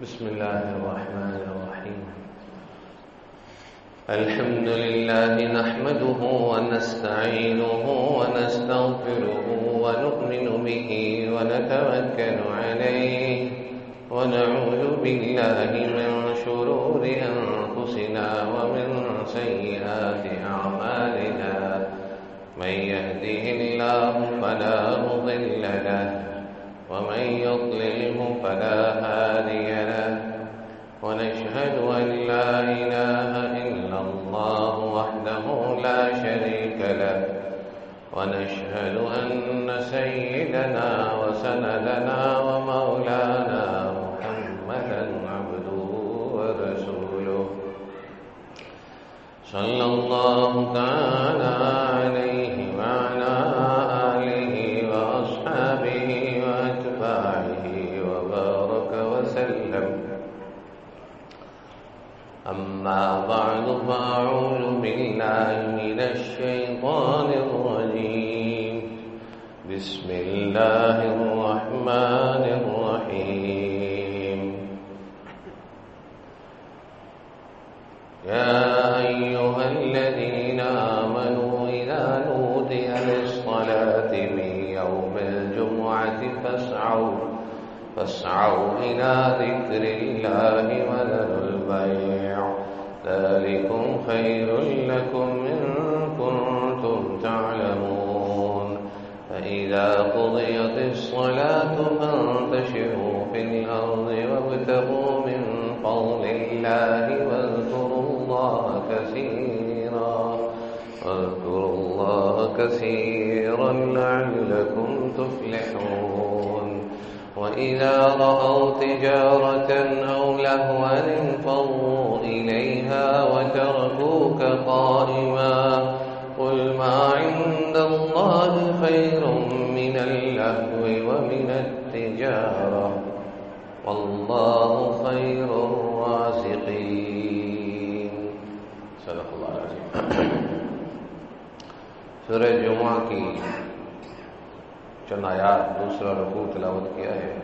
بسم الله الرحمن الرحيم. الحمد لله نحمده ونستعينه ونستغفره ونؤمن به ونتوكل عليه ونعوذ بالله من شرور أنفسنا ومن سيئات أعمالنا. من يهده الله فلا مضل له ومن يضلله فلا هادي له. ونشهد أن لا إله إلا الله وحده لا شريك له. ونشهد أن سيدنا وسندنا ومولانا محمدا عبده ورسوله صلى الله تعالى عليه وعلى آله وأصحابه وأتباعه وبارك وسلم. أما بعد فأعوذ بالله من الشيطان الرجيم. بسم الله الرحمن الرحيم. يا أيها الذين آمنوا إذا نودي للصلاة من يوم الجمعة فاسعوا إلى ذكر الله وذروا البيع ذلكم خير لكم إن كنتم تعلمون. فإذا قضيت الصلاة فانتشروا في الأرض وابتغوا من فضل الله واذكروا الله كثيرا لعلكم تفلحون. وإذا رأوا تجارة أو لهوا انفضوا إليها وتركوك قائما. قل ما عند الله خير من اللهو ومن التجارة والله خير الرازقين. صدق اللہ العظیم. سورہ جمعہ کی چند آیات دوسرا رکوع تلاوت کیا ہے.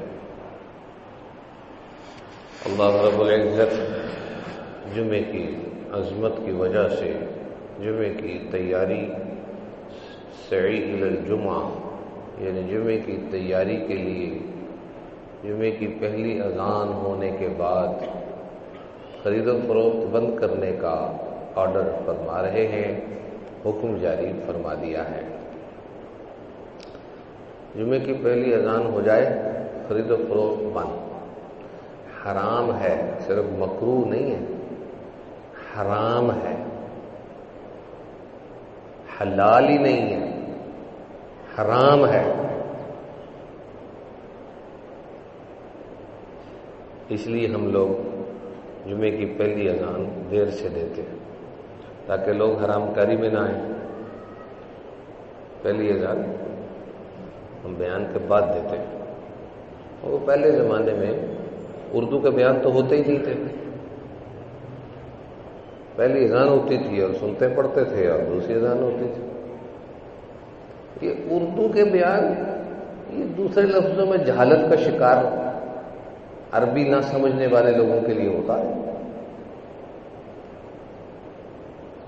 اللہ رب العزت جمعے کی عظمت کی وجہ سے جمعے کی تیاری سعی الی الجمعہ یعنی جمعے کی تیاری کے لیے جمعے کی پہلی اذان ہونے کے بعد خرید و فروخت بند کرنے کا آرڈر فرما رہے ہیں، حکم جاری فرما دیا ہے. جمعے کی پہلی اذان ہو جائے خرید و فروخت بند. حرام ہے، صرف مکروہ نہیں ہے، حرام ہے، حلال ہی نہیں ہے، حرام ہے. اس لیے ہم لوگ جمعے کی پہلی اذان دیر سے دیتے ہیں تاکہ لوگ حرام کاری میں نہ آئیں. پہلی اذان ہم بیان کے بعد دیتے ہیں. وہ پہلے زمانے میں اردو کے بیان تو ہوتے ہی نہیں تھے. پہلی اذان ہوتی تھی اور سنتے پڑھتے تھے اور دوسری اذان ہوتی تھی. یہ اردو کے بیان یہ دوسرے لفظوں میں جہالت کا شکار عربی نہ سمجھنے والے لوگوں کے لیے ہوتا ہے.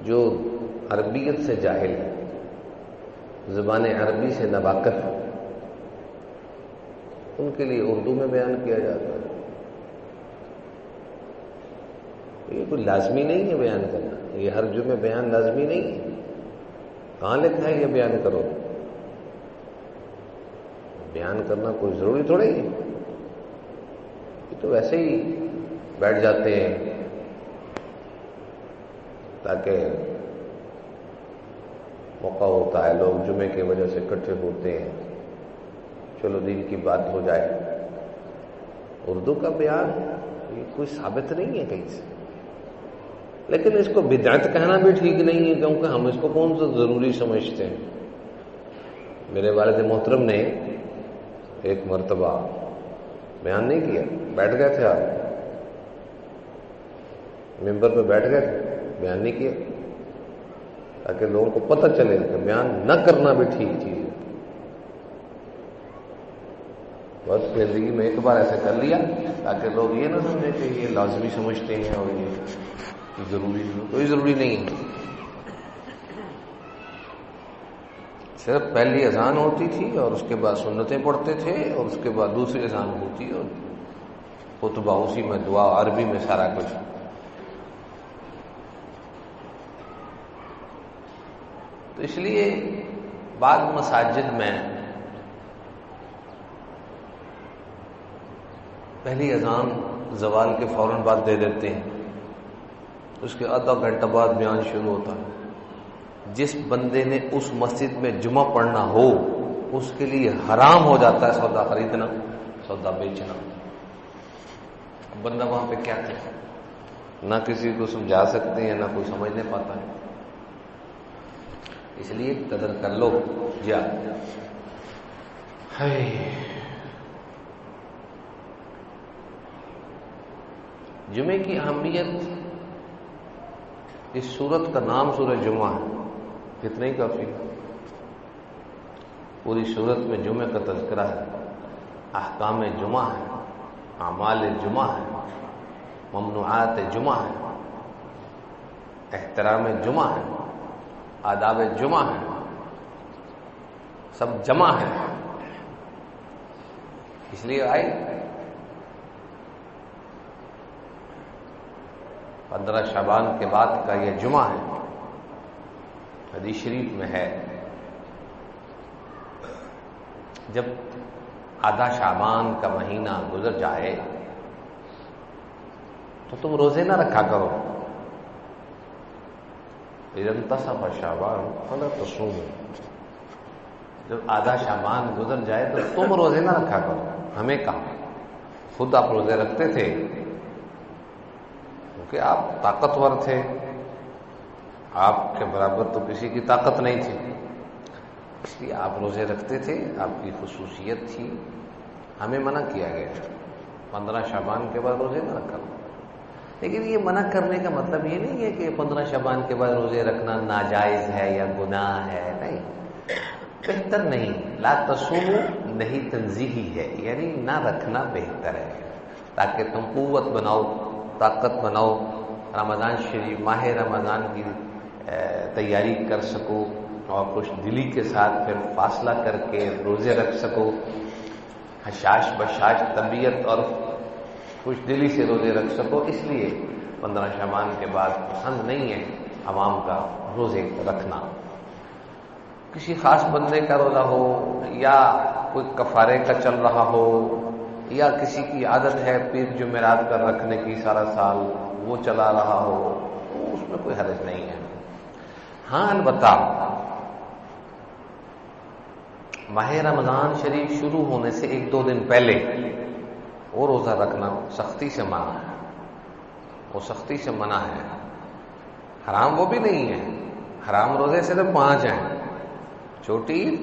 جو عربیت سے جاہل ہے، زبان عربی سے ناواقف ہے، ان کے لیے اردو میں بیان کیا جاتا ہے. یہ کوئی لازمی نہیں ہے بیان کرنا. یہ ہر جمعے بیان لازمی نہیں ہے. کہاں لکھا ہے یہ بیان کرو؟ بیان کرنا کوئی ضروری تھوڑا ہی ہے. یہ تو ویسے ہی بیٹھ جاتے ہیں تاکہ موقع ہوتا ہے، لوگ جمعے کی وجہ سے اکٹھے ہوتے ہیں، چلو دین کی بات ہو جائے. اردو کا بیان یہ کوئی ثابت نہیں ہے کہیں سے. لیکن اس کو بدعت کہنا بھی ٹھیک نہیں ہے کیونکہ ہم اس کو کون سا ضروری سمجھتے ہیں. میرے والد محترم نے ایک مرتبہ بیان نہیں کیا، بیٹھ گئے تھے، آپ ممبر پہ بیٹھ گئے تھے، بیان نہیں کیا تاکہ لوگوں کو پتہ چلے کہ بیان نہ کرنا بھی ٹھیک چیز ہے. بس زندگی میں ایک بار ایسے کر لیا تاکہ لوگ یہ نہ سمجھیں کہ یہ لازمی سمجھتے ہیں اور یہ ضروری نہیں. کوئی ضروری نہیں ہے. صرف پہلی اذان ہوتی تھی اور اس کے بعد سنتیں پڑھتے تھے اور اس کے بعد دوسری اذان ہوتی اور خطبہ اسی میں دعا عربی میں سارا کچھ. تو اس لیے بعض مساجد میں پہلی اذان زوال کے فوراً بعد دے دیتے ہیں, اس کے آدھا گھنٹہ بعد بیان شروع ہوتا ہے. جس بندے نے اس مسجد میں جمعہ پڑھنا ہو اس کے لیے حرام ہو جاتا ہے سودا خریدنا, سودا بیچنا. بندہ وہاں پہ کیا کرے؟ نہ کسی کو سمجھا سکتے ہیں نہ کوئی سمجھ نہیں پاتا ہے. اس لیے قدر کر لو. جا جمعے کی اہمیت, اس سورت کا نام سورہ جمعہ ہے, کتنا ہی کافی. پوری سورت میں جمعے کا تذکرہ ہے, احکام جمعہ ہے, اعمال جمعہ ہے, ممنوعات جمعہ ہے, احترام جمعہ ہے, آداب جمعہ ہے, سب جمع ہے. اس لیے آئی 15 شعبان کے بعد کا یہ جمعہ ہے. حدیث شریف میں ہے جب آدھا شعبان کا مہینہ گزر جائے تو تم روزے نہ رکھا کرو. اذا انتصف شعبان فلا تصوموا, جب آدھا شعبان گزر جائے تو تم روزے نہ رکھا کرو. ہمیں کہا, خود آپ روزے رکھتے تھے کیونکہ آپ طاقتور تھے, آپ کے برابر تو کسی کی طاقت نہیں تھی, اس لیے آپ روزے رکھتے تھے, آپ کی خصوصیت تھی. ہمیں منع کیا گیا 15 شعبان کے بعد روزے نہ رکھا. لیکن یہ منع کرنے کا مطلب یہ نہیں ہے کہ 15 شعبان کے بعد روزے رکھنا ناجائز ہے یا گناہ ہے. نہیں, بہتر نہیں. لا تصوموا نہیں تنزیہی ہے, یعنی نہ رکھنا بہتر ہے تاکہ تم قوت بناؤ, طاقت بناؤ, رمضان شریف ماہ رمضان کی تیاری کر سکو اور خوش دلی کے ساتھ پھر فاصلہ کر کے روزے رکھ سکو. حشاش بشاش طبیعت اور خوش دلی سے روزے رکھ سکو. اس لیے 15 شعبان کے بعد پسند نہیں ہے عوام کا روزے رکھنا. کسی خاص بندے کا روزہ ہو یا کوئی کفارے کا چل رہا ہو یا کسی کی عادت ہے پیر جمعرات کا رکھنے کی سارا سال, وہ چلا رہا ہو, تو اس میں کوئی حرج نہیں ہے. ہاں البتہ ماہ رمضان شریف شروع ہونے سے 1-2 دن پہلے وہ روزہ رکھنا سختی سے منع ہے. وہ سختی سے منع ہے. حرام وہ بھی نہیں ہے. حرام روزے صرف 5 ہیں, چھوٹی عید,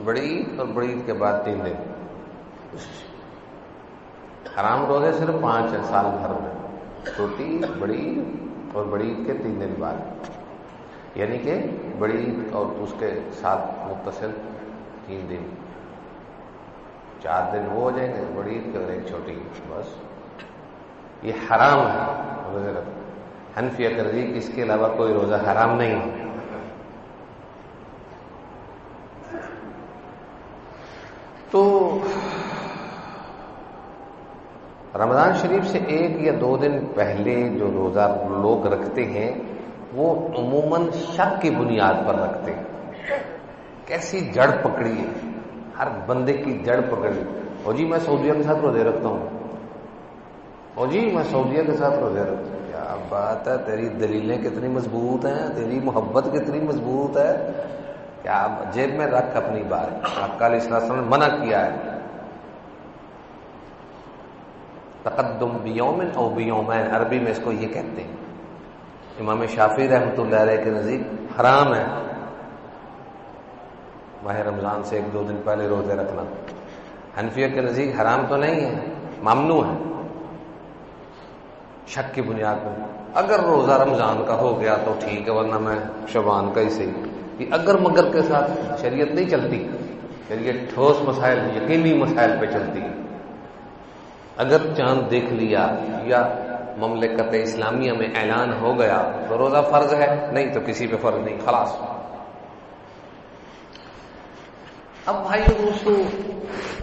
بڑی عید اور بڑی عید کے بعد 3 دن. حرام روزے صرف 5 ہیں سال بھر میں, چھوٹی عید, بڑی عید اور بڑی عید کے 3 دن بعد. یعنی کہ بڑی عید اور اس کے ساتھ متصل 3 دن, 4 دن وہ ہو جائیں گے بڑی عید کے اور ایک چھوٹی عید. بس یہ حرام ہے روزے رکھنا. حنفیہ کے نزدیک اس کے علاوہ کوئی روزہ حرام نہیں ہے. تو رمضان شریف سے 1 یا 2 دن پہلے جو روزہ لوگ رکھتے ہیں وہ عموماً شک کی بنیاد پر رکھتے ہیں. کیسی جڑ پکڑی ہے, ہر بندے کی جڑ پکڑی. اور جی میں سعودیہ کے ساتھ روزے رکھتا ہوں, اور جی میں سعودیہ کے ساتھ روزے رکھتا ہوں. کیا بات ہے, تیری دلیلیں کتنی مضبوط ہیں, تیری محبت کتنی مضبوط ہے. کیا جیب میں رکھ اپنی بات. آقا علیہ السلام نے منع کیا ہے تقدم بیوم او بیومین, عربی میں اس کو یہ کہتے ہیں. امام شافعی رحمۃ اللہ علیہ کے نزدیک حرام ہے ماہ رمضان سے 1-2 دن پہلے روزے رکھنا. حنفیہ کے نزدیک حرام تو نہیں ہے, ممنوع ہے شک کی بنیاد پر. اگر روزہ رمضان کا ہو گیا تو ٹھیک ہے, ورنہ میں شعبان کا ہی صحیح. یہ اگر مگر کے ساتھ شریعت نہیں چلتی. شریعت ٹھوس مسائل, یقینی مسائل پہ چلتی ہے. اگر چاند دیکھ لیا یا مملکت اسلامیہ میں اعلان ہو گیا تو روزہ فرض ہے، نہیں تو کسی پہ فرض نہیں، خلاص۔ اب بھائی دوستو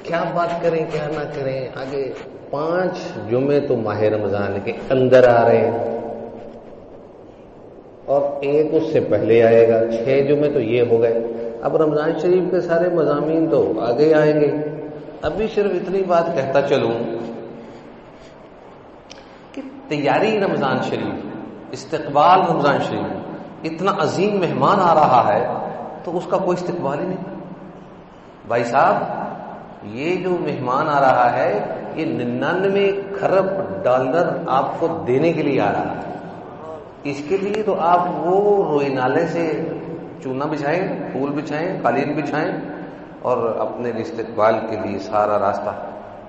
کیا بات کریں کیا نہ کریں، آگے 5 جمعے تو ماہ رمضان کے اندر آ رہے ہیں اور 1 اس سے پہلے آئے گا، 6 جمعے تو یہ ہو گئے۔ اب رمضان شریف کے سارے مضامین تو آگے آئیں گے۔ ابھی صرف اتنی بات کہتا چلوں کہ تیاری رمضان شریف، استقبال رمضان شریف، اتنا عظیم مہمان آ رہا ہے تو اس کا کوئی استقبال ہی نہیں۔ بھائی صاحب یہ جو مہمان آ رہا ہے یہ 99 کھرب ڈالر آپ کو دینے کے لیے آ رہا ہے، اس کے لیے تو آپ وہ روئی نالے سے چونا بچھائیں، پھول بچھائیں، قالین بچھائیں اور اپنے استقبال کے لیے سارا راستہ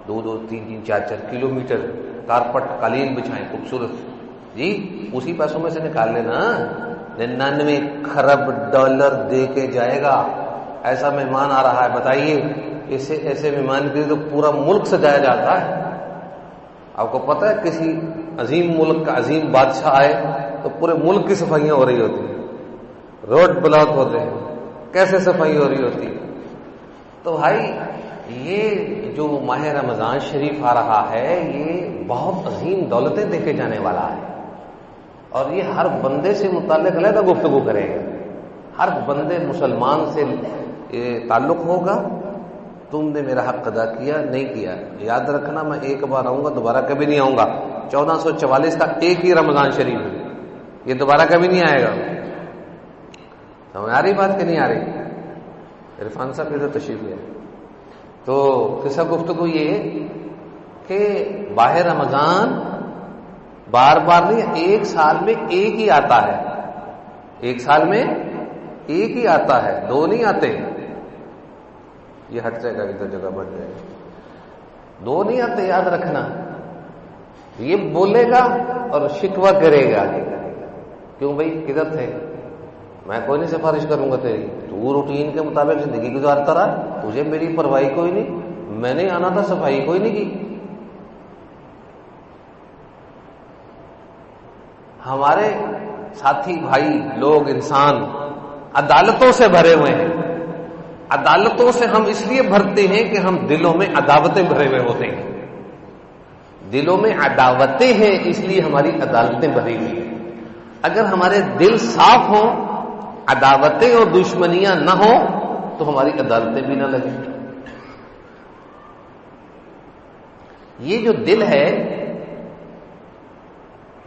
2-2, 3-3, 4-4 کلومیٹر کارپٹ قالین بچھائیں خوبصورت جی، اسی پیسوں میں سے نکال لینا۔ 99 کھرب ڈالر دے کے جائے گا، ایسا مہمان آ رہا ہے، بتائیے ایسے مہمان کے لیے تو پورا ملک سجایا جاتا ہے۔ آپ کو پتہ ہے کسی عظیم ملک کا عظیم بادشاہ آئے تو پورے ملک کی صفائیاں ہو رہی ہوتی ہیں، روڈ بلاک ہوتے ہیں، کیسے صفائی ہو رہی ہوتی ہے۔ تو بھائی یہ جو ماہ رمضان شریف آ رہا ہے یہ بہت عظیم دولتیں دے کے جانے والا ہے، اور یہ ہر بندے سے متعلق علیحدہ گفتگو کرے گا۔ ہر بندے مسلمان سے تعلق ہوگا، تم نے میرا حق ادا کیا نہیں کیا۔ یاد رکھنا میں ایک بار آؤں گا، دوبارہ کبھی نہیں آؤں گا۔ 1444 کا ایک ہی رمضان شریف ہے، یہ دوبارہ کبھی نہیں آئے گا۔ سمجھ آ رہی بات کہ نہیں آ رہی؟ عرفان صاحب ادھر تشریف لے۔ تو قصہ گفتگو یہ کہ ماہ رمضان بار بار نہیں، ایک سال میں ایک ہی آتا ہے، ایک سال میں ایک ہی آتا ہے، 2 نہیں آتے۔ یہ ہٹ جائے گا، ادھر جگہ بڑھ جائے گا، 2 نہیں آتے، یاد رکھنا۔ یہ بولے گا اور شکوہ کرے گا، کیوں بھائی کدھر تھے؟ میں کوئی نہیں سفارش کروں گا تیری، تو روٹین کے مطابق زندگی گزارتا رہا، تجھے میری پرواہی کوئی نہیں، میں نے آنا تھا صفائی کوئی نہیں کی۔ ہمارے ساتھی بھائی لوگ انسان عدالتوں سے بھرے ہوئے ہیں، عدالتوں سے ہم اس لیے بھرتے ہیں کہ ہم دلوں میں عداوتیں بھرے ہوئے ہوتے ہیں، دلوں میں عداوتیں ہیں اس لیے ہماری عدالتیں بھری ہوئی ہیں۔ اگر ہمارے دل صاف ہوں، عداوتیں اور دشمنیاں نہ ہوں تو ہماری عدالتیں بھی نہ لگیں۔ یہ جو دل ہے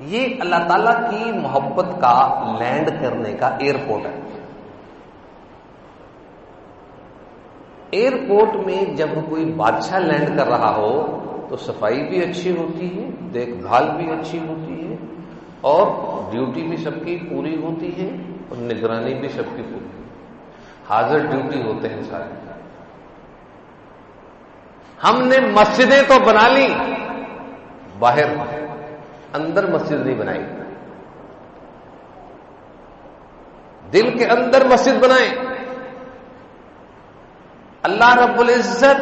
یہ اللہ تعالیٰ کی محبت کا لینڈ کرنے کا ایئرپورٹ ہے۔ ایئرپورٹ میں جب کوئی بادشاہ لینڈ کر رہا ہو تو صفائی بھی اچھی ہوتی ہے، دیکھ بھال بھی اچھی ہوتی ہے، اور ڈیوٹی بھی سب کی پوری ہوتی ہے، اور نگرانی بھی سب کی پوری، حاضر ڈیوٹی ہوتے ہیں سارے۔ ہم نے مسجدیں تو بنا لی، باہر اندر مسجد نہیں بنائی۔ دل کے اندر مسجد بنائیں۔ اللہ رب العزت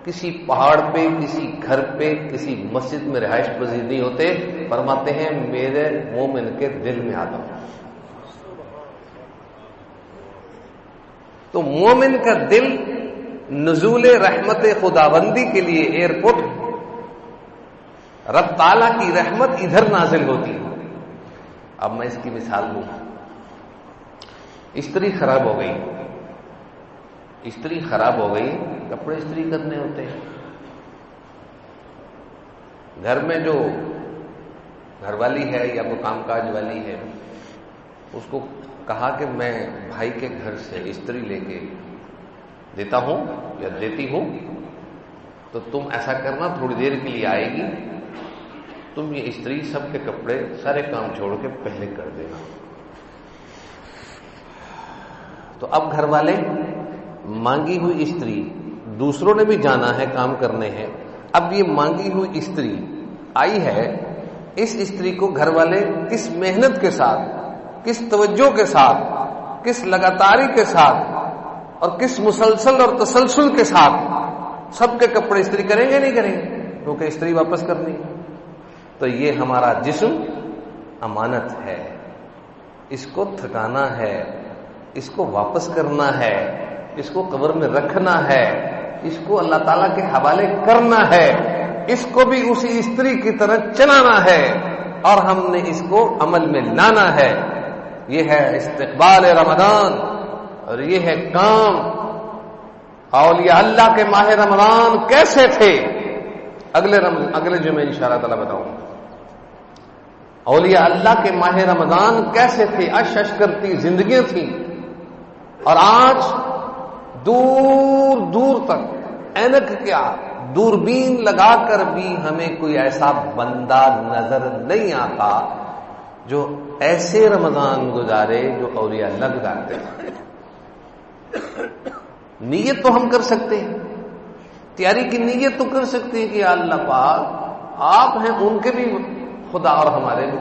کسی پہاڑ پہ، کسی گھر پہ، کسی مسجد میں رہائش پذیر نہیں ہوتے، فرماتے ہیں میرے مومن کے دل میں آتا ہوں۔ تو مومن کا دل نزول رحمت خداوندی کے لیے ایئرپورٹ، رب تعالیٰ کی رحمت ادھر نازل ہوتی ہے۔ اب میں اس کی مثال دوں، استری خراب ہو گئی، استری خراب ہو گئی، کپڑے استری کرنے ہوتے ہیں۔ گھر میں جو گھر والی ہے یا کوئی کام کاج والی ہے، اس کو کہا کہ میں بھائی کے گھر سے استری لے کے دیتا ہوں یا دیتی ہوں، تو تم ایسا کرنا، تھوڑی دیر کے لیے آئے گی، تم یہ استری سب کے کپڑے سارے کام چھوڑ کے پہلے کر دینا۔ تو اب گھر والے مانگی ہوئی استری، دوسروں نے بھی جانا ہے کام کرنے ہیں، اب یہ مانگی ہوئی استری آئی ہے، اس استری کو گھر والے کس محنت کے ساتھ، کس توجہ کے ساتھ، کس لگاتاری کے ساتھ اور کس مسلسل اور تسلسل کے ساتھ سب کے کپڑے استری کریں گے نہیں کریں گے؟ کیونکہ استری واپس کرنی. تو یہ ہمارا جسم امانت ہے، اس کو تھکانا ہے، اس کو واپس کرنا ہے، اس کو قبر میں رکھنا ہے، اس کو اللہ تعالیٰ کے حوالے کرنا ہے، اس کو بھی اسی استری کی طرح چلانا ہے، اور ہم نے اس کو عمل میں لانا ہے. یہ ہے استقبال رمضان، اور یہ ہے کام. اولیاء اللہ کے ماہ رمضان کیسے تھے اگلے جمعے انشاءاللہ تعالی بتاؤں. اولیاء اللہ کے ماہ رمضان کیسے تھے؟ اش کرتی زندگیاں تھیں، اور آج دور دور تک اینک کیا دوربین لگا کر بھی ہمیں کوئی ایسا بندہ نظر نہیں آتا جو ایسے رمضان گزارے جو اولیاء اللہ گزارتے ہیں. نیت تو ہم کر سکتے ہیں، تیاری کی نیت تو کر سکتے ہیں کہ یا اللہ پاک آپ ہیں، ان کے بھی خدا اور ہمارے بھی،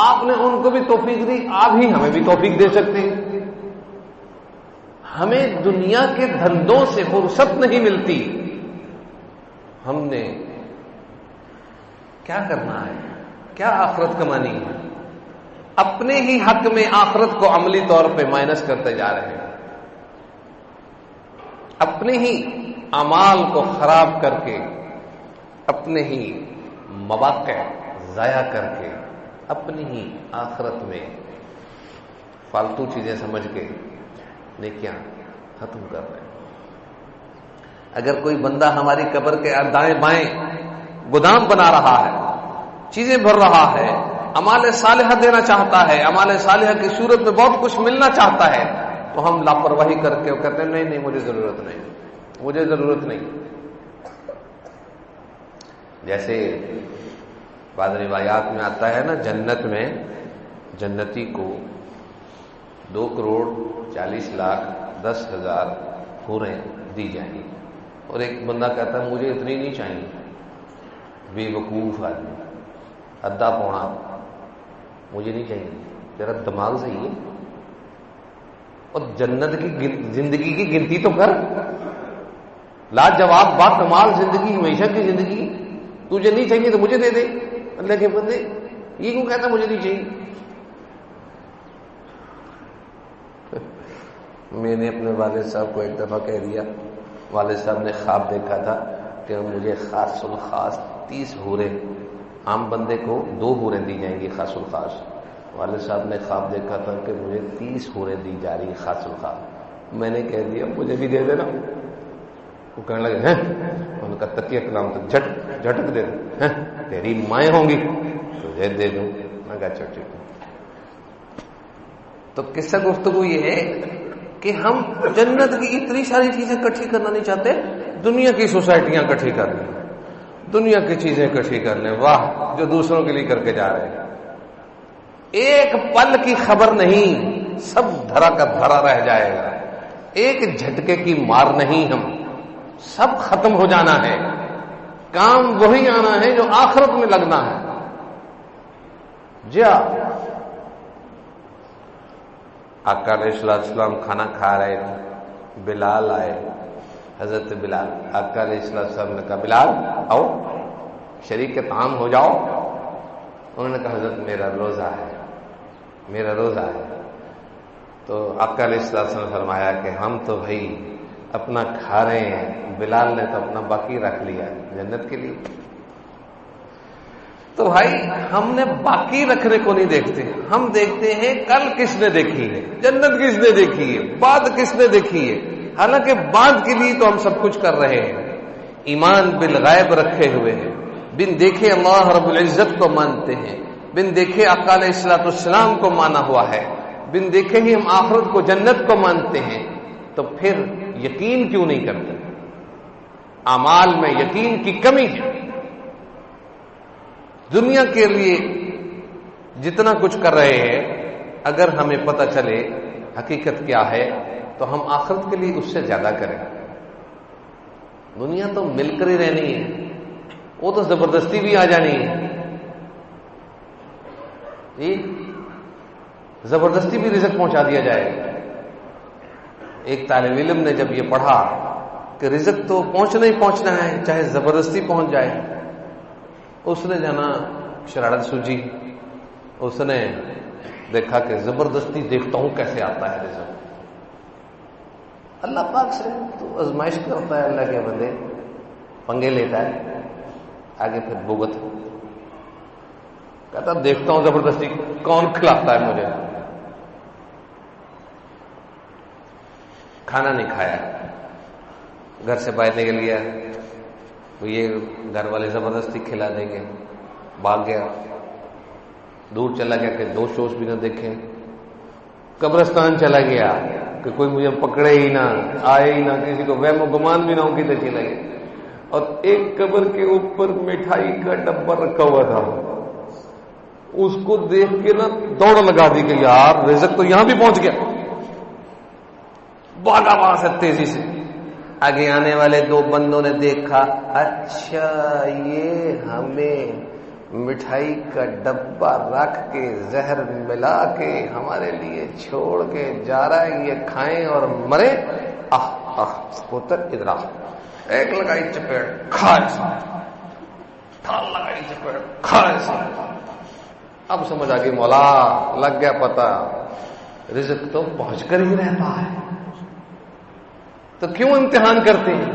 آپ نے ان کو بھی توفیق دی، آپ ہی ہمیں بھی توفیق دے سکتے ہیں. ہمیں دنیا کے دھندوں سے فرصت نہیں ملتی. ہم نے کیا کرنا ہے؟ کیا آخرت کمانی ہے؟ اپنے ہی حق میں آخرت کو عملی طور پہ مائنس کرتے جا رہے ہیں، اپنے ہی اعمال کو خراب کر کے، اپنے ہی مواقع ضائع کر کے، اپنی ہی آخرت میں فالتو چیزیں سمجھ کے نیکیاں ختم کر رہے ہیں. اگر کوئی بندہ ہماری قبر کے دائیں بائیں گودام بنا رہا ہے، چیزیں بھر رہا ہے، اعمال صالحہ دینا چاہتا ہے، اعمال صالحہ کی صورت میں بہت کچھ ملنا چاہتا ہے، تو ہم لاپرواہی کر کے کہتے ہیں نہیں نہیں مجھے ضرورت نہیں، مجھے ضرورت نہیں. جیسے بعض روایات میں آتا ہے نا، جنت میں جنتی کو 2,40,10,000 حوریں دی جائیں گی، اور ایک بندہ کہتا ہے مجھے اتنی نہیں چاہیے. بے وقوف آدمی، ادھا پونا، مجھے نہیں چاہیے. تیرا دماغ صحیح ہے؟ اور جنت کی زندگی کی گنتی تو کر. لاجواب با کمال زندگی، ہمیشہ کی زندگی، تجھے نہیں چاہیے تو مجھے دے دے. اللہ کے بندے یہ کیوں کہتا مجھے نہیں چاہیے؟ میں نے اپنے والد صاحب کو ایک دفعہ کہہ دیا، والد صاحب نے خواب دیکھا تھا کہ مجھے خاص الخاص 30 حوریں، عام بندے کو 2 حوریں دی جائیں گی خاص الخاص، والد صاحب نے خواب دیکھا تھا کہ مجھے 30 حوریں دی جا رہی خاص الخاص. میں نے کہہ دیا مجھے بھی دے دینا. وہ کہنے لگے ہیں، ان کا تکیہ کلام تو جھٹک دے دیں، تیری مائیں ہوں گی تجھے دے دوں. میں کہا اچھا ٹھیک. تو قصہ گفتگو یہ ہے کہ ہم جنت کی اتنی ساری چیزیں اکٹھی کرنا نہیں چاہتے، دنیا کی سوسائٹیاں اکٹھی کر لیں، دنیا کی چیزیں اکٹھی کر لیں. واہ جو دوسروں کے لیے کر کے جا رہے ہیں. ایک پل کی خبر نہیں، سب دھرا کا دھرا رہ جائے گا. ایک جھٹکے کی مار نہیں، ہم سب ختم ہو جانا ہے. کام وہی آنا ہے جو آخرت میں لگنا ہے. جی آقا علیہ السلام کھانا کھا رہے تھے، بلال آئے، حضرت بلال. آقا علیہ السلام نے کہا بلال آؤ شریک طعام ہو جاؤ. انہوں نے کہا حضرت میرا روزہ ہے، میرا روزہ ہے. تو آقا علیہ السلام نے فرمایا کہ ہم تو بھائی اپنا کھا رہے ہیں، بلال نے تو اپنا باقی رکھ لیا جنت کے لیے. تو بھائی ہم نے باقی رکھنے کو نہیں دیکھتے، ہم دیکھتے ہیں کل کس نے دیکھی ہے، جنت کس نے دیکھی ہے، بعد کس نے دیکھی ہے. حالانکہ بعد کے لیے تو ہم سب کچھ کر رہے ہیں. ایمان بالغیب رکھے ہوئے ہیں، بن دیکھے اللہ رب العزت کو مانتے ہیں، بن دیکھے آقا علیہ السلام کو مانا ہوا ہے، بن دیکھے ہی ہم آخرت کو جنت کو مانتے ہیں. تو پھر یقین کیوں نہیں کرتے؟ اعمال میں یقین کی کمی ہے. دنیا کے لیے جتنا کچھ کر رہے ہیں، اگر ہمیں پتہ چلے حقیقت کیا ہے تو ہم آخرت کے لیے اس سے زیادہ کریں. دنیا تو مل کر ہی رہنی ہے، وہ تو زبردستی بھی آ جانی ہے. زبردستی بھی رزق پہنچا دیا جائے. ایک طالب علم نے جب یہ پڑھا کہ رزق تو پہنچنا ہی پہنچنا ہے چاہے زبردستی پہنچ جائے، اس نے جانا شرارت سوچی، اس نے دیکھا کہ زبردستی دیکھتا ہوں کیسے آتا ہے رزق. اللہ پاک سے تو آزمائش کرتا ہے، اللہ کے بندے پنگے لیتا ہے، آگے پھر بھگت. کہتا دیکھتا ہوں زبردستی کون کھلاتا ہے مجھے. کھانا نہیں کھایا، گھر سے باہر نکل گیا، تو یہ گھر والے زبردستی کھلا دیں گے. بھاگ گیا، دور چلا گیا کہ دوست ووست بھی نہ دیکھیں. قبرستان چلا گیا کہ کوئی مجھے پکڑے ہی نہ، آئے ہی نہ، کسی کو وہم و گمان بھی نہ ہو کدھر چلا گیا. اور ایک قبر کے اوپر مٹھائی کا ڈبہ رکھا ہوا تھا، اس کو دیکھ کے نا دوڑ لگا دی کہ یار رزق تو یہاں بھی پہنچ گیا. بھاگا وہاں سے تیزی سے. آگے آنے والے دو بندوں نے دیکھا، اچھا یہ ہمیں مٹھائی کا ڈبہ رکھ کے زہر ملا کے ہمارے لیے چھوڑ کے جا رہا ہے، یہ کھائیں اور مرے. پوتر ادھر آ. ایک لگائی چپیڑ، کھائے تھال لگائی چپیڑ، کھائے. اب سمجھ آ گئی مولا، لگ گیا پتا رزق تو پہنچ کر ہی رہتا ہے، تو کیوں امتحان کرتے ہیں؟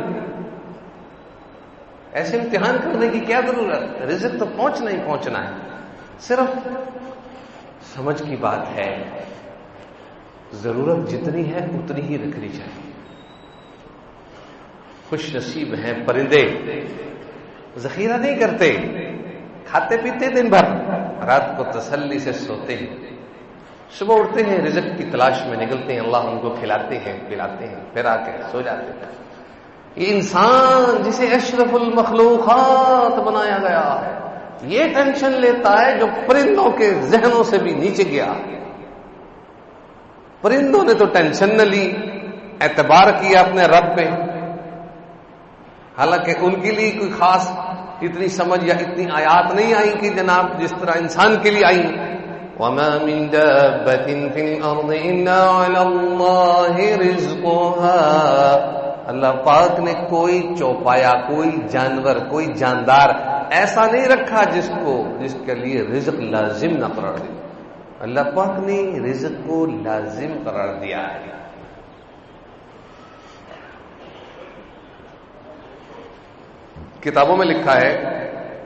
ایسے امتحان کرنے کی کیا ضرورت؟ رزق تو پہنچنا ہی پہنچنا ہے. صرف سمجھ کی بات ہے، ضرورت جتنی ہے اتنی ہی رکھنی چاہیے. خوش نصیب ہیں پرندے، ذخیرہ نہیں کرتے، کھاتے پیتے دن بھر، رات کو تسلی سے سوتے ہیں، صبح اٹھتے ہیں رزق کی تلاش میں نکلتے ہیں، اللہ ان کو کھلاتے ہیں پلاتے ہیں، پھر آ کے سو جاتے ہیں. یہ انسان جسے اشرف المخلوقات بنایا گیا ہے، یہ ٹینشن لیتا ہے جو پرندوں کے ذہنوں سے بھی نیچے گیا. پرندوں نے تو ٹینشن نہ لی، اعتبار کیا اپنے رب پہ، حالانکہ ان کے لیے کوئی خاص اتنی سمجھ یا اتنی آیات نہیں آئی کہ جناب جس طرح انسان کے لیے آئی. وَمَا مِن دَابَّةٍ فِي الْأَرْضِ إِلَّا عَلَى اللَّهِ رِزْقُهَا. اللہ پاک نے کوئی چوپایا، کوئی جانور، کوئی جاندار ایسا نہیں رکھا جس کے لیے رزق لازم نہ قرار دیا. اللہ پاک نے رزق کو لازم قرار دیا ہے. کتابوں میں لکھا ہے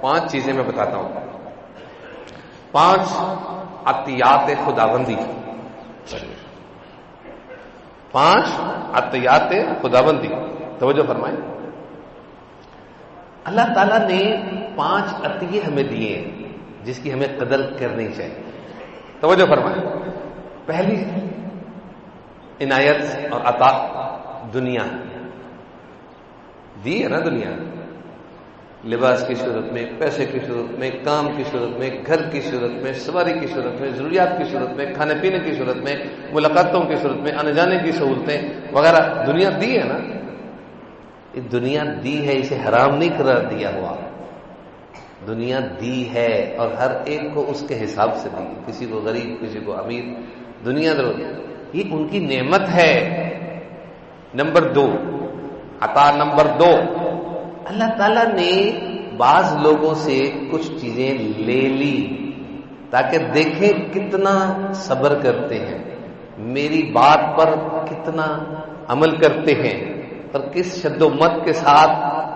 5 چیزیں میں بتاتا ہوں، 5 عطیات خداوندی، 5 عطیات خداوندی. توجہ فرمائیں، اللہ تعالیٰ نے 5 عطیے ہمیں دیے جس کی ہمیں قدر کرنی چاہیے. توجہ فرمائیں. پہلی عنایت اور عطا دنیا دی ہے نا. دنیا لباس کی صورت میں، پیسے کی صورت میں، کام کی صورت میں، گھر کی صورت میں، سواری کی صورت میں، ضروریات کی صورت میں، کھانے پینے کی صورت میں، ملاقاتوں کی صورت میں، آنے جانے کی سہولتیں وغیرہ دنیا دی ہے نا. یہ دنیا دی ہے، اسے حرام نہیں قرار دیا ہوا. دنیا دی ہے اور ہر ایک کو اس کے حساب سے دی، کسی کو غریب، کسی کو امیر. دنیا یہ ان کی نعمت ہے. نمبر 2 عطا. نمبر 2 اللہ تعالیٰ نے بعض لوگوں سے کچھ چیزیں لے لی تاکہ دیکھیں کتنا صبر کرتے ہیں، میری بات پر کتنا عمل کرتے ہیں، اور کس شد و مت کے ساتھ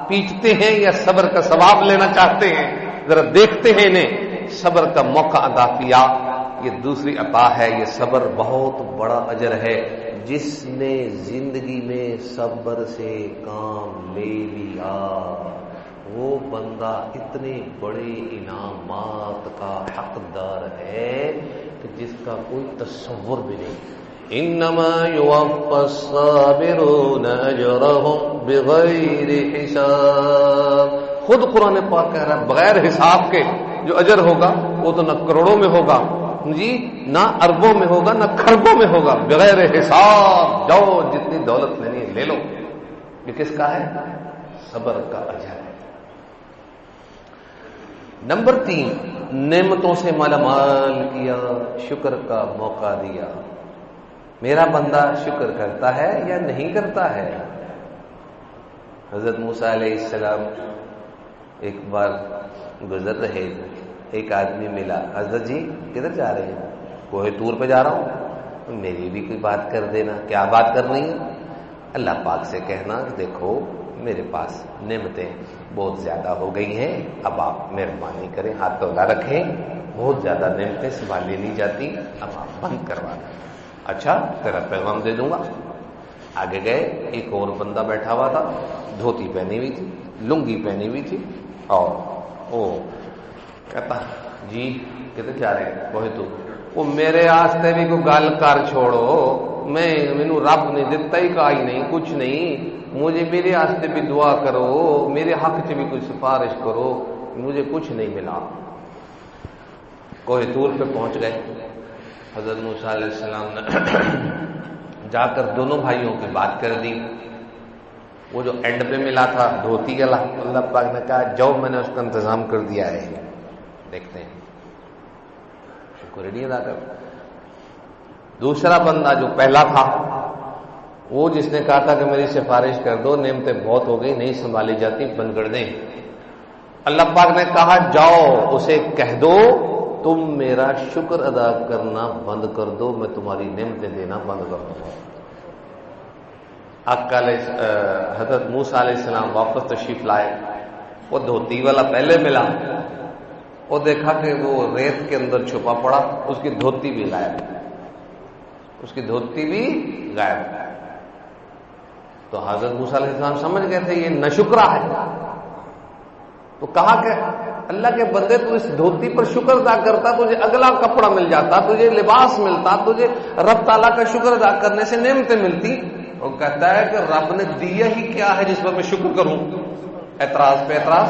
پیٹتے ہیں یا صبر کا ثواب لینا چاہتے ہیں. ذرا دیکھتے ہیں انہیں، صبر کا موقع عطا کیا. یہ دوسری عطا ہے. یہ صبر بہت بڑا اجر ہے. جس نے زندگی میں صبر سے کام لے لیا وہ بندہ اتنے بڑے انعامات کا حقدار ہے کہ جس کا کوئی تصور بھی نہیں. انما یوفی الصابرون اجرهم بغیر حساب. خود قرآن پاک کہہ رہا ہے بغیر حساب کے جو اجر ہوگا وہ تو نہ کروڑوں میں ہوگا جی، نہ اربوں میں ہوگا، نہ کھربوں میں ہوگا، بغیر حساب. جاؤ جتنی دولت لینی ہے لے لو. یہ کس کا ہے؟ صبر کا اجر ہے. نمبر 3 نعمتوں سے مالا مال کیا، شکر کا موقع دیا. میرا بندہ شکر کرتا ہے یا نہیں کرتا ہے؟ حضرت موسیٰ علیہ السلام ایک بار گزر رہے، ایک آدمی ملا، حضرت جی کدھر جا رہے ہیں؟ کوہ طور پہ جا رہا ہوں۔ میری بھی کوئی بات کر دینا۔ کیا بات کرنی ہے؟ اللہ پاک سے کہنا کہ دیکھو میرے پاس نعمتیں بہت زیادہ ہو گئی ہیں، اب آپ مہربانی کریں، ہاتھ تولا رکھیں، بہت زیادہ نعمتیں سنبھالی نہیں جاتی، اب آپ بند کروا دیں۔ اچھا تیرا پیغام دے دوں گا۔ آگے گئے، ایک اور بندہ بیٹھا ہوا تھا، دھوتی پہنی ہوئی تھی، لنگی پہنی ہوئی تھی، اور وہ کہتا جی کدھر جا رہے ہیں؟ کوئی تو وہ میرے آستے بھی کوئی گل کر چھوڑو، مینو رب نے دتا ہی کا ہی نہیں، کچھ نہیں، مجھے میرے آستے بھی دعا کرو، میرے حق سے بھی کوئی سفارش کرو، مجھے کچھ نہیں ملا۔ کوہ طور پہ پہنچ گئے، حضرت موسیٰ علیہ السلام نے جا کر دونوں بھائیوں کی بات کر دی۔ وہ جو اینڈ پہ ملا تھا دھوتی گلا، اللہ پاک نے کہا جاؤ میں نے اس کا انتظام کر دیا ہے، دیکھتے ہیں شکر نہیں ادا کر۔ دوسرا بندہ جو پہلا تھا، وہ جس نے کہا تھا کہ میری سفارش کر دو، نعمتیں بہت ہو گئی، نہیں سنبھالی جاتی، بند کر دیں۔ اللہ پاک نے کہا جاؤ اسے کہہ دو تم میرا شکر ادا کرنا بند کر دو، میں تمہاری نعمتیں دینا بند کر دوں گا۔ حضرت موسیٰ علیہ السلام واپس تشریف لائے، وہ دھوتی والا پہلے ملا، وہ دیکھا کہ وہ ریت کے اندر چھپا پڑا، اس کی دھوتی بھی غائب، اس کی دھوتی بھی غائب۔ تو حضرت موسیٰ علیہ السلام سمجھ گئے تھے یہ ناشکرا ہے، تو کہا کہ اللہ کے بندے تو اس دھوتی پر شکر ادا کرتا، تجھے اگلا کپڑا مل جاتا، تجھے لباس ملتا، تجھے رب تعالیٰ کا شکر ادا کرنے سے نعمتیں ملتی۔ وہ کہتا ہے کہ رب نے دیا ہی کیا ہے جس پر میں شکر کروں؟ اعتراض پہ اعتراض،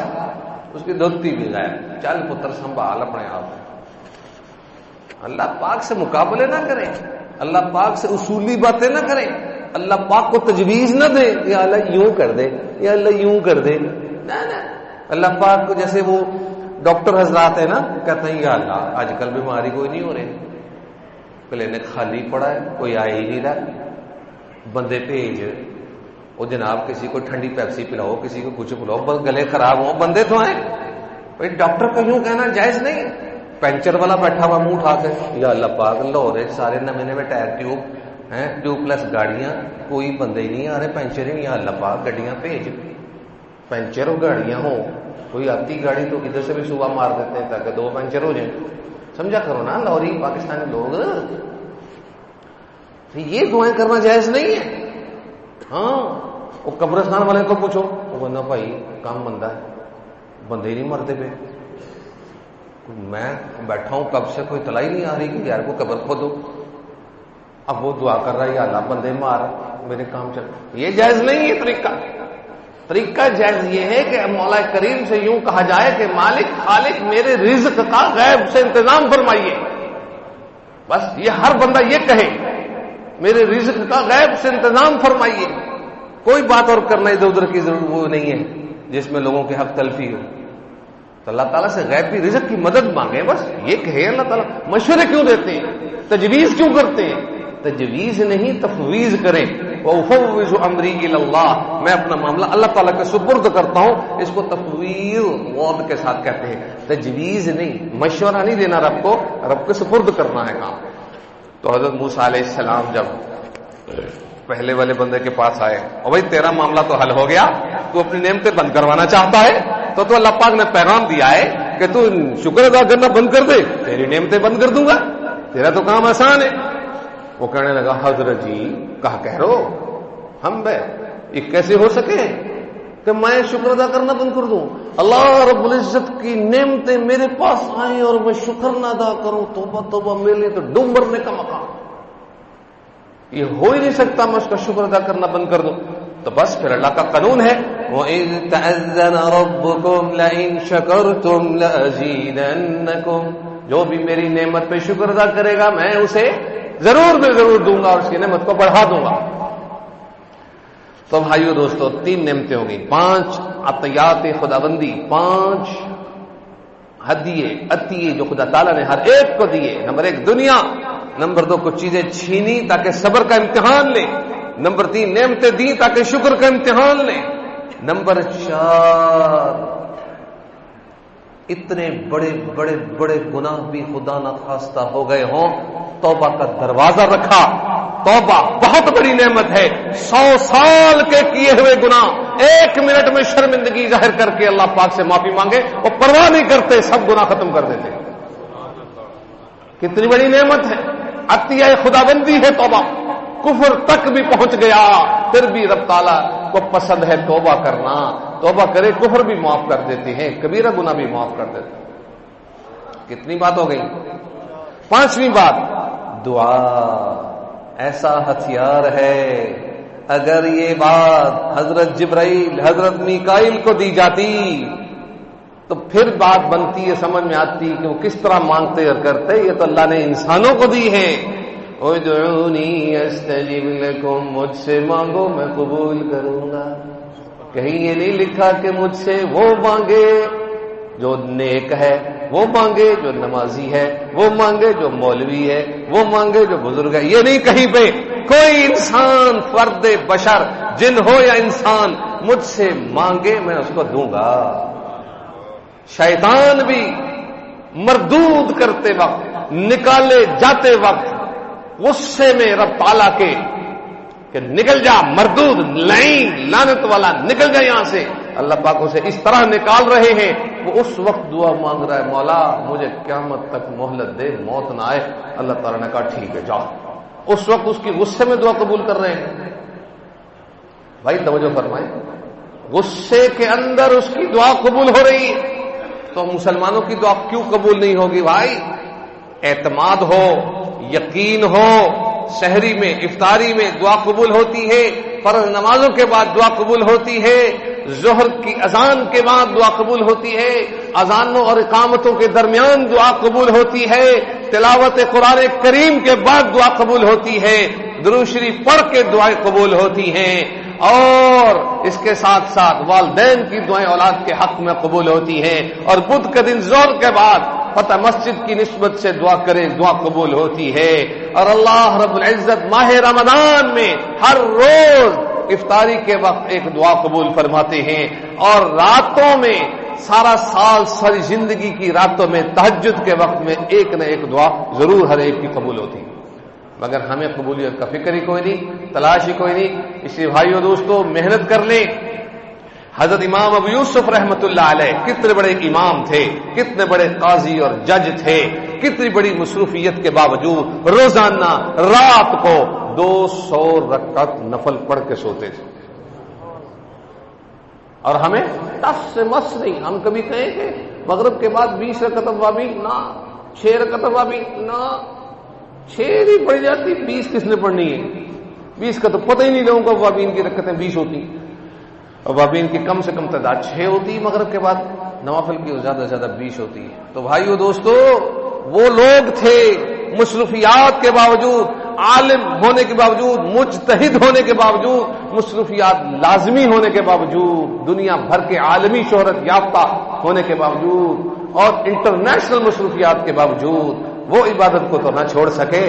اس کی دھوتی بھی غائب۔ چل پتر سنبھال اپنے آپ، اللہ پاک سے مقابلے نہ کریں، اللہ پاک سے اصولی باتیں نہ کریں، اللہ پاک کو تجویز نہ دے یا اللہ یوں کر دے یا اللہ یوں کر دے، نہ اللہ پاک کو جیسے وہ ڈاکٹر حضرات ہے نا، کہتے ہیں یا اللہ آج کل بیماری کوئی نہیں ہو رہی، کلینک خالی پڑا ہے، کوئی آ ہی نہیں رہا، بندے بھیج، وہ جناب کسی کو ٹھنڈی پیپسی پلاؤ، کسی کو کچھ پلاؤ، بس گلے خراب ہوں بندے تو آئیں۔ بھائی ڈاکٹر کو یوں کہنا جائز نہیں۔ پینچر والا بیٹھا ہوا منہ اٹھا کے یا اللہ پاک لاہور سارے نئے نئے ٹائر ٹیوب ہیں، ٹیوب پلس گاڑیاں، کوئی بندے ہی نہیں آ رہے، پینچر ہی نہیں، یا اللہ پاک گڈیاں بھیج، پینچر ہو گاڑیاں ہوں، کوئی آتی گاڑی تو ادھر سے بھی صبح مار دیتے ہیں تاکہ دو پینچر ہو جائیں۔ سمجھا کرو نا لاہوری پاکستانی لوگ، یہ دعائیں کرنا جائز نہیں ہے۔ ہاں وہ قبرستان والے کو پوچھو، وہ بندہ بھائی کام بندہ ہے، بندے ہی نہیں مرتے پہ، میں بیٹھا ہوں کب سے کوئی اطلاع ہی نہیں آ رہی کہ یار کو قبر کھودو، اب وہ دعا کر رہا ہے یا اللہ بندے مار میرے کام چل، یہ جائز نہیں ہے طریقہ جائز یہ ہے کہ مولا کریم سے یوں کہا جائے کہ مالک خالق میرے رزق کا غیب سے انتظام فرمائیے، بس یہ ہر بندہ یہ کہے میرے رزق کا غیب سے انتظام فرمائیے، کوئی بات اور کرنا ادھر ادھر کی ضرورت وہ نہیں ہے جس میں لوگوں کے حق تلفی ہو، تو اللہ تعالیٰ سے غیبی رزق کی مدد مانگے، بس یہ کہے۔ اللہ تعالیٰ مشورے کیوں دیتے ہیں، تجویز کیوں کرتے ہیں؟ تجویز نہیں تفویض کریں، وَأُفَوِّضُ أَمْرِي إِلَى اللَّهِ، میں اپنا معاملہ اللہ تعالیٰ کے سپرد کرتا ہوں، اس کو تفویض وعد کے ساتھ کہتے ہیں، تجویز نہیں، مشورہ نہیں دینا رب کو، رب کے سپرد کرنا ہے کام۔ تو حضرت موسیٰ علیہ السلام جب پہلے والے بندے کے پاس آئے، اور بھائی تیرا معاملہ تو حل ہو گیا، تو اپنی نعمتیں بند کروانا چاہتا ہے، تو اللہ پاک نے پیغام دیا ہے کہ تو شکر ادا کرنا بند کر دے، تیری نعمتیں بند کر دوں گا، تیرا تو کام آسان ہے۔ وہ کہنے لگا حضرت جی کہہ رہو ہم بے یہ کیسے ہو سکے کہ میں شکر ادا کرنا بند کر دوں، اللہ رب العزت کی نعمتیں میرے پاس آئیں اور میں شکر نہ ادا کروں، توبہ توبہ میرے لیے تو ڈوم بھرنے کا مقام، یہ ہو ہی نہیں سکتا میں اس کا شکر ادا کرنا بند کر دوں۔ تو بس پھر اللہ کا قانون ہے وَإِذْ تَأَذَّنَ رَبُّكُمْ لَئِن شَكَرْتُمْ لَأَزِيدَنَّكُمْ، جو بھی میری نعمت پہ شکر ادا کرے گا میں اسے ضرور دوں گا اور اس کی نعمت کو بڑھا دوں گا۔ تو بھائیو دوستو 3 نعمتیں ہو گئی، 5 عطیات خداوندی، 5 عطیے جو خدا تعالیٰ نے ہر ایک کو دیے۔ نمبر 1 دنیا، نمبر 2 کچھ چیزیں چھینی تاکہ صبر کا امتحان لیں، نمبر 3 نعمتیں دی تاکہ شکر کا امتحان لیں، نمبر 4 اتنے بڑے بڑے بڑے گناہ بھی خدا نخواستہ ہو گئے ہوں، توبہ کا دروازہ رکھا. توبہ بہت بڑی نعمت ہے. 100 سال کے کیے ہوئے گناہ 1 منٹ میں شرمندگی ظاہر کر کے اللہ پاک سے معافی مانگے، وہ پرواہ نہیں کرتے، سب گناہ ختم کر دیتے. کتنی بڑی نعمت ہے، عطیہ خدا بندی ہے توبہ. کفر تک بھی پہنچ گیا پھر بھی رب تعالیٰ کو پسند ہے توبہ کرنا. توبہ کرے کفر بھی معاف کر دیتے ہیں، کبیرہ گناہ بھی معاف کر دیتے ہیں. کتنی بات ہو گئی؟ 5ویں بات، دعا ایسا ہتھیار ہے. اگر یہ بات حضرت جبرائیل حضرت میکائیل کو دی جاتی تو پھر بات بنتی ہے، سمجھ میں آتی کہ وہ کس طرح مانگتے اور کرتے. یہ تو اللہ نے انسانوں کو دی ہے. ادعونی استجب لکم، مجھ سے مانگو میں قبول کروں گا. کہیں یہ نہیں لکھا کہ مجھ سے وہ مانگے جو نیک ہے، وہ مانگے جو نمازی ہے، وہ مانگے جو مولوی ہے، وہ مانگے جو بزرگ ہے. یہ نہیں کہیں پہ کوئی انسان، فرد بشر، جن ہو یا انسان، مجھ سے مانگے میں اس کو دوں گا. شیطان بھی مردود کرتے وقت، نکالے جاتے وقت غصے میں رب تعالیٰ کے کہ نکل جا مردود، لعین، لعنت والا، نکل جا یہاں سے. اللہ پاک اسے اس طرح نکال رہے ہیں. وہ اس وقت دعا مانگ رہا ہے، مولا مجھے قیامت تک مہلت دے، موت نہ آئے. اللہ تعالیٰ نے کہا ٹھیک ہے جا. اس وقت اس کی غصے میں دعا قبول کر رہے ہیں. بھائی توجہ فرمائیں، غصے کے اندر اس کی دعا قبول ہو رہی ہے تو مسلمانوں کی دعا کیوں قبول نہیں ہوگی؟ بھائی اعتماد ہو، یقین ہو. سحری میں، افطاری میں دعا قبول ہوتی ہے، فرض نمازوں کے بعد دعا قبول ہوتی ہے، ظہر کی اذان کے بعد دعا قبول ہوتی ہے، اذانوں اور اقامتوں کے درمیان دعا قبول ہوتی ہے، تلاوت قرآن کریم کے بعد دعا قبول ہوتی ہے، درود شریف پڑھ کے دعائیں قبول ہوتی ہیں، اور اس کے ساتھ ساتھ والدین کی دعائیں اولاد کے حق میں قبول ہوتی ہیں. اور بدھ کے دن ظہر کے بعد فتح مسجد کی نسبت سے دعا کریں، دعا قبول ہوتی ہے. اور اللہ رب العزت ماہ رمضان میں ہر روز افطاری کے وقت ایک دعا قبول فرماتے ہیں، اور راتوں میں سارا سال، ساری زندگی کی راتوں میں تہجد کے وقت میں ایک نہ ایک دعا ضرور ہر ایک کی قبول ہوتی ہے. مگر ہمیں قبولیت کا فکر ہی کوئی نہیں، تلاش ہی کوئی نہیں. اس لیے بھائیو دوستو محنت کر لیں. حضرت امام ابو یوسف رحمۃ اللہ علیہ کتنے بڑے امام تھے، کتنے بڑے قاضی اور جج تھے. کتنی بڑی مصروفیت کے باوجود روزانہ رات کو 200 رکعت نفل پڑھ کے سوتے تھے. اور ہمیں ٹس سے مس نہیں. ہم کبھی کہیں کہ مغرب کے بعد 20 رکعت اوابین نہ، 6 رکعت اوابین نہ. 6 نہیں پڑھ جاتی، 20 کس نے پڑھنی ہے؟ 20 کا تو پتہ ہی نہیں لوگوں کو اوابین کی رکعتیں 20 ہوتی. اوابین کی کم سے کم تعداد 6 ہوتی مغرب کے بعد، نوافل کی زیادہ سے زیادہ 20 ہوتی ہے. تو بھائیو دوستو وہ لوگ تھے مصروفیات کے باوجود، عالم ہونے کے باوجود، مجتہد ہونے کے باوجود، مصروفیات لازمی ہونے کے باوجود، دنیا بھر کے عالمی شہرت یافتہ ہونے کے باوجود اور انٹرنیشنل مصروفیات کے باوجود وہ عبادت کو تو نہ چھوڑ سکے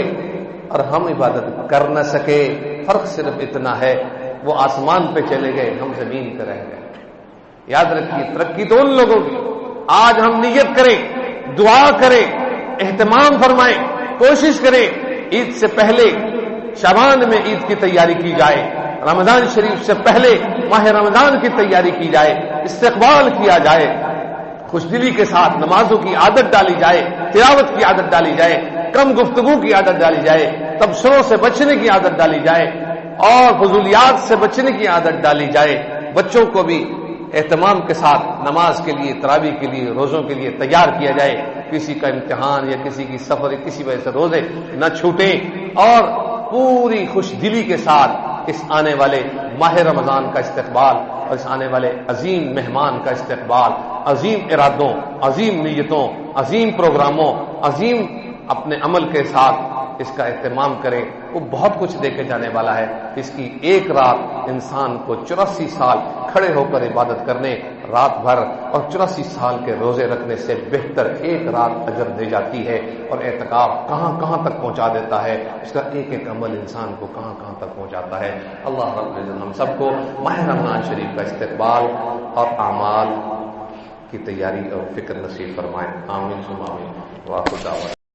اور ہم عبادت کر نہ سکے. فرق صرف اتنا ہے، وہ آسمان پہ چلے گئے، ہم زمین پہ رہ گئے. یاد رکھیے ترقی تو ان لوگوں کی. آج ہم نیت کریں، دعا کریں، اہتمام فرمائیں، کوشش کریں عید سے پہلے شعبان میں عید کی تیاری کی جائے، رمضان شریف سے پہلے ماہ رمضان کی تیاری کی جائے، استقبال کیا جائے، خوش دلی کے ساتھ نمازوں کی عادت ڈالی جائے، تلاوت کی عادت ڈالی جائے، کم گفتگو کی عادت ڈالی جائے، تبصروں سے بچنے کی عادت ڈالی جائے اور فضولیات سے بچنے کی عادت ڈالی جائے. بچوں کو بھی اہتمام کے ساتھ نماز کے لیے، تراویح کے لیے، روزوں کے لیے تیار کیا جائے. کسی کا امتحان یا کسی کی سفر یا کسی وجہ سے روزے نہ چھوٹیں اور پوری خوش دلی کے ساتھ اس آنے والے ماہ رمضان کا استقبال اور اس آنے والے عظیم مہمان کا استقبال، عظیم ارادوں، عظیم نیتوں، عظیم پروگراموں، عظیم اپنے عمل کے ساتھ اس کا اہتمام کرے. وہ بہت کچھ دے کے جانے والا ہے. اس کی ایک رات انسان کو 84 سال کھڑے ہو کر عبادت کرنے رات بھر اور 84 سال کے روزے رکھنے سے بہتر ایک رات اجر دے جاتی ہے. اور اعتکاف کہاں کہاں تک پہنچا دیتا ہے، اس کا ایک ایک عمل انسان کو کہاں کہاں تک پہنچاتا ہے. اللہ رب العزت ہم سب کو ماہ رمضان شریف کا استقبال اور اعمال کی تیاری کا فکر نصیب فرمائیں. آمین ثم آمین. واخر دعوانا